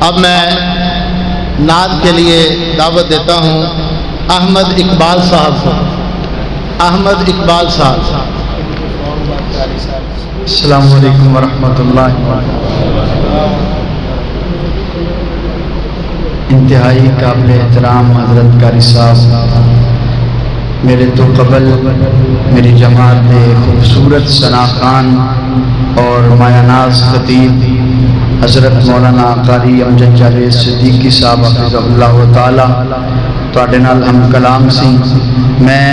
اب میں نعت کے لیے دعوت دیتا ہوں احمد اقبال صاحب کو۔ احمد اقبال صاحب۔ السلام علیکم ورحمۃ اللہ وبرکاتہ۔ انتہائی قابل احترام حضرت قاری صاحب، میرے تو قبل میری جماعت خوبصورت ثنا خان اور مایا ناز خطیب حضرت مولانا قاری امجد جاوید صدیقی صاحب حفظہ اللہ تعالی تواڈے نال ہم کلام سی۔ میں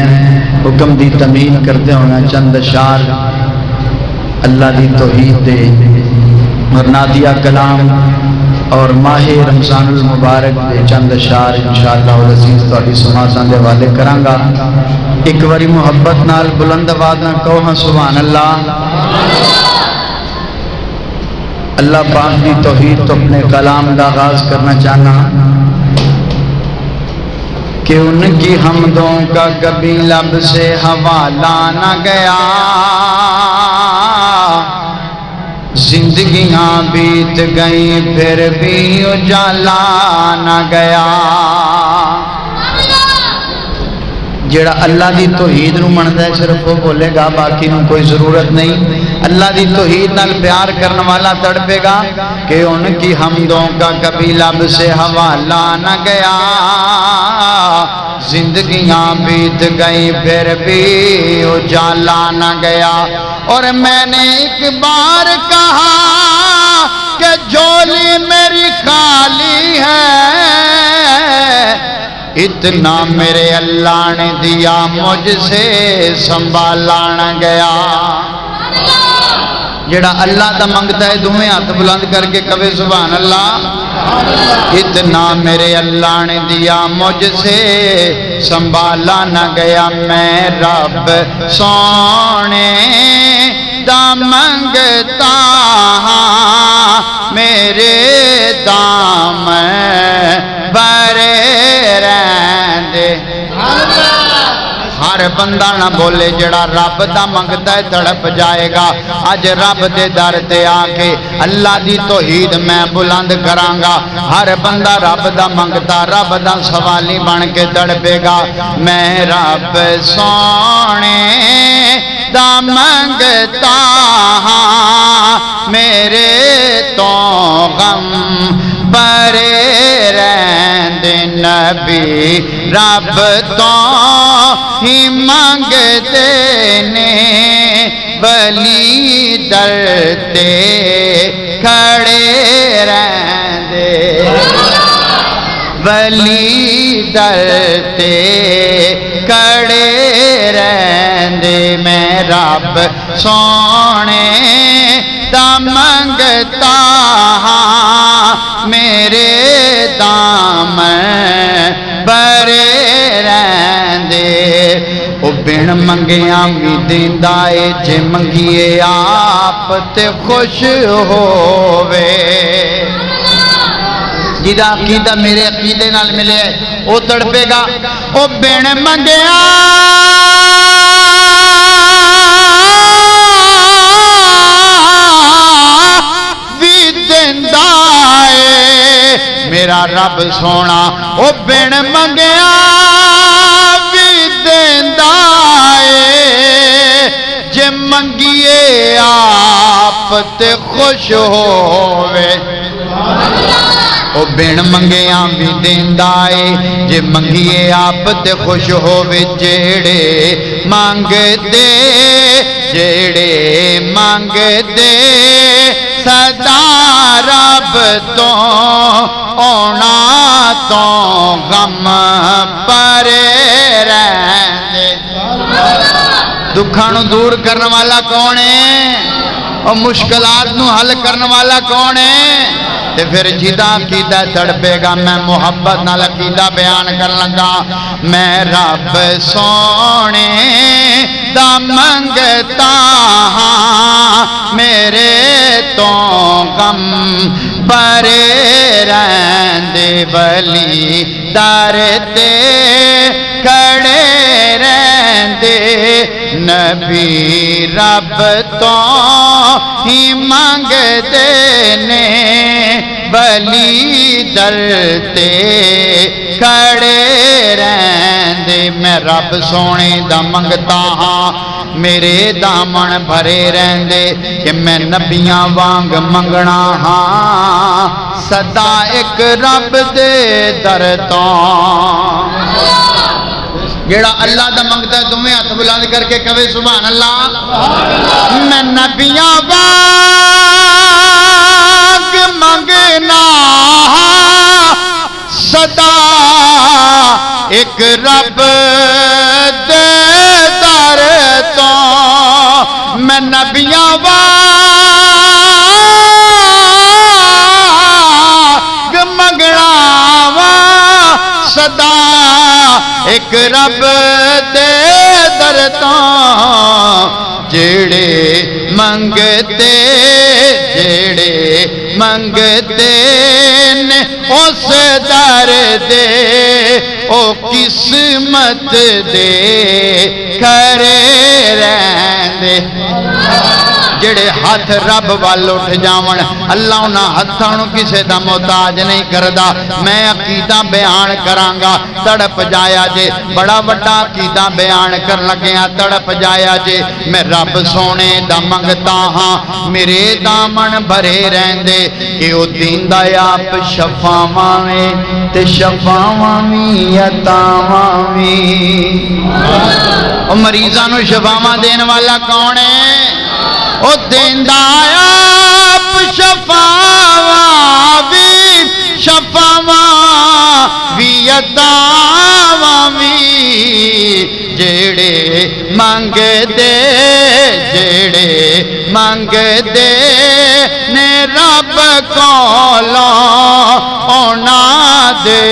حکم دی تمین کرتے ہوئے چند اشعار اللہ دی توحید دے اور نادیہ کلام اور ماہ رمضان المبارک دے چند اشعار انشاءاللہ العزیز تواڈی سماعتاں دے حوالے کراں گا۔ ایک واری محبت نال بلند آواز نال کہو ہاں سبحان اللہ۔ اللہ پاک دی توحید تو اپنے کلام کا آغاز کرنا چاہنا کہ ان کی حمدوں کا کبھی لب سے حوالہ نہ گیا، زندگیاں بیت گئیں پھر بھی اجالا نہ گیا۔ جڑا اللہ دی توحید نو مندا ہے صرف وہ بولے گا، باقی نو کوئی ضرورت نہیں۔ اللہ دی توحید نال پیار کرنے والا تڑپے گا کہ ان کی حمدوں کا کبھی لب سے حوالہ نہ گیا، زندگیاں بیت گئی پھر بھی اجالا نہ گیا۔ اور میں نے ایک بار کہا کہ جھولی میری خالی ہے، اتنا میرے اللہ نے دیا مجھ سے سنبھالا نہ گیا۔ جڑا اللہ دا منگتا ہے دوویں ہاتھ بلند کر کے کہے سبحان اللہ۔ اتنا میرے اللہ نے دیا مجھ سے سنبھالا نہ گیا، میں رب سونے دا منگتا ہاں، میرے دام برے رہندے۔ ہر بندہ نہ بولے جڑا رب دا منگتا ہے تڑپ جائے گا۔ اج رب دے در تے آ کے اللہ دی توحید میں بلند کراں گا۔ ہر بندہ رب دا منگتا رب دا سوالی بن کے تڑپے گا، میں رب سونے دا منگتا ہاں، میرے تو غم برے رہندے۔ نبی رب تو ہی منگتے نے، ولی در تے کھڑے رہندے، ولی در تے کھڑے رہندے۔ میں رب سونے دا منگتا ہاں، میرے دام برے رہندے۔ او بن منگیاں بھی دیندا اے، جے منگیے آپ تے خوش ہووے۔ جدا عقیدہ میرے عقیدے نال ملے او تڑپے گا۔ او بن منگیاں بھی دیندا اے میرا رب سونا، او بن منگیاں بھی دیندا اے، جے منگیے آپ تے خوش ہووے۔ او بن منگیاں بھی دیندا اے، جے منگیے آپ تے خوش ہووے۔ جیڑے مانگدے سدا رب تو اونا تو غم پرے رہندے۔ دکھاں نو دور کرنے والا کون ہے؟ اور مشکلات نو حل کرنے والا کون ہے؟ تے پھر جدا عقیدہ تڑپے گا۔ میں محبت نال عقیدہ بیان کر لگا، میں رب سونے دا منگتا ہاں، میرے تو غم برے رہندے، ولی در تے کھڑے رہندے۔ نبی رب تو ہی منگدے نے، ولی در تے کھڑے رہندے میں رب سونے دا منگتا ہاں میرے دامن بھرے رہندے کہ میں نبیاں وانگ منگنا ہاں صدا ایک رب دے در تو جیڑا اللہ دا منگتا ہے تمہیں ہاتھ بلند کر کے کہے سبحان اللہ میں نبیاں وانگ منگنا صدا ایک رب دے در تو میں نبیاں وانگ منگنا صدا ایک رب دے در تو جیڑے منگتے نے اس در دے او قسمت دے کھڑے رہندے جڑے ہاتھ رب وال اٹھ جاون اللہ انہاں ہتھاں نوں کسے دا محتاج نہیں کردا میں عقیدہ بیان کرانگا تڑپ جایا جے بڑا وڈا عقیدہ بیان کر لگیا تڑپ جایا جے میں رب سونے دا منگتا ہاں میرے دامن بھرے رہندے کہ او دیندا آپ شفاواں ویں تے شفاواں وی عطاواں وی او مریضاں نوں شفاواں دین والا کون ہے او دیندا آپ شفاواں وی عطاواں وی جیڑے منگدے نے رب کولوں انہاں دے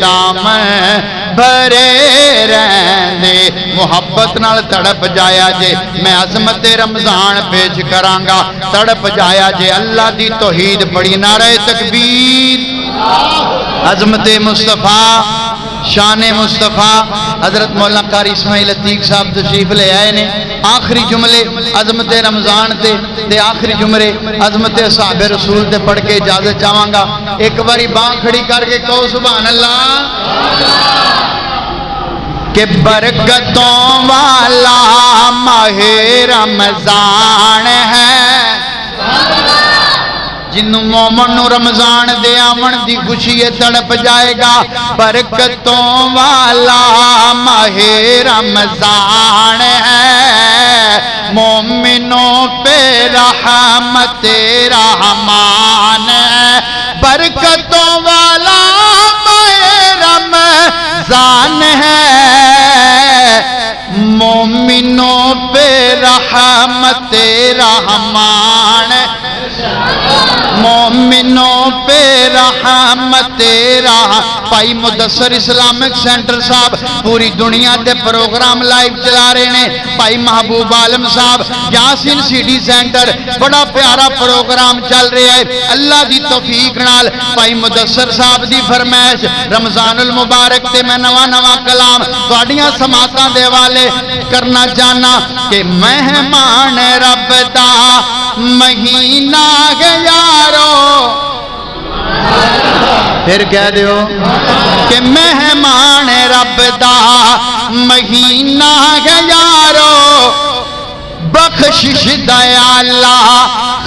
دامن بھرے رہندے محبت نال تڑپ جایا جے میں عظمت رمضان پیش کرانگا تڑپ جایا جے اللہ دی توحید پڑھی نعرہ تکبیر عظمت مصطفیٰ شان مصطفیٰ حضرت مولانا قاری اسماعیل عتیق صاحب تشریف لے آئے نے آخری جملے عظمت رمضان تے آخری جملے عظمت صحاب رسول تے پڑھ کے اجازت چاہاں ایک باری باں کھڑی کر کے کہو سبحان اللہ کہ برکتوں والا ماہ رمضان ہے جنوں مومن نو رمضان دے آمن دی خوشی تڑپ جائے گا برکتوں والا ماہ رمضان ہے مومنوں پہ رحمت رحمان ہے برکتوں والا ماہ رمضان ہے مومنوں پہ رحمت رحمان مومنوں پہ رحمت بھائی مدثر اسلامک سینٹر صاحب پوری دنیا تے پروگرام لائیو چلا رہے ہیں بھائی محبوب عالم صاحب یاسین سی ڈی سینٹر بڑا پیارا پروگرام چل رہا ہے اللہ دی توفیق نال بھائی مدثر صاحب دی فرمائش رمضان المبارک تے میں نواں کلام تہاڈیاں سماعتاں دے والے کرنا چاہنا کہ مہمان رب دا مہینہ ہے یارو پھر کہہ دیو کہ مہمان رب دا مہینہ ہے یارو بخشش دیا اللہ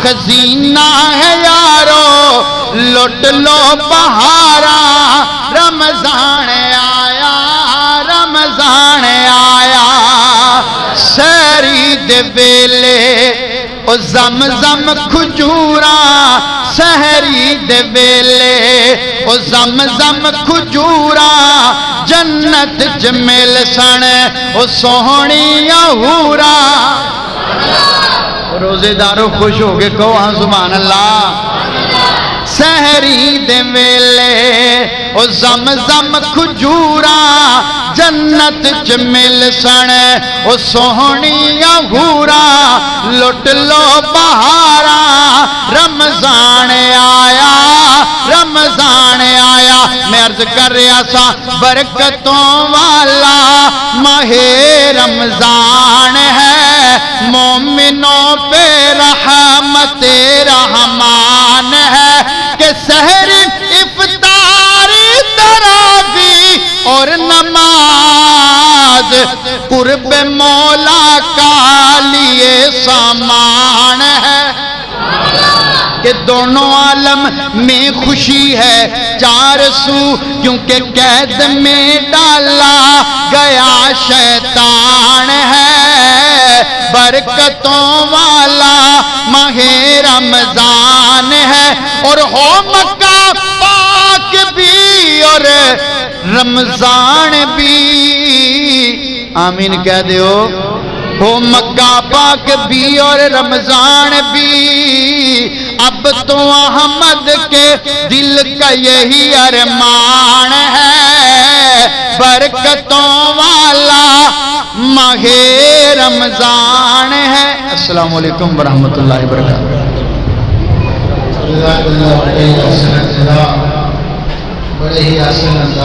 خزینہ ہے یارو لٹ لو بہارا رمضان آیا سری دے ویلے او زمزم کھجورا سحری دے ویلے او زمزم کھجورا جنت جمیل سن او سوہنی حورا روزے دارو خوش ہو گئے کہو ہاں سبحان اللہ سحری دے ویلے او زمزم کھجورا جنت جمیل سن او سوہنی حورا لٹ لو بہارا رمضان آیا میں عرض کر رہا سا برکتوں والا ماہ رمضان ہے مومنوں پہ رحمت رحمان ہے کہ سحر قرب مولا کا لیے سامان ہے کہ دونوں عالم میں خوشی ہے چار سو کیونکہ قید میں ڈالا گیا شیطان ہے برکتوں والا ماہ رمضان ہے اور ہو مکہ پاک بھی اور رمضان بھی آمین کہہ دیو ہو مکہ پاک بھی اور رمضان بھی اب تو احمد کے دل کا یہی ارمان ہے برکتوں والا ماہ رمضان ہے السلام علیکم ورحمۃ اللہ وبرکاتہ بڑے ہی آسان انداز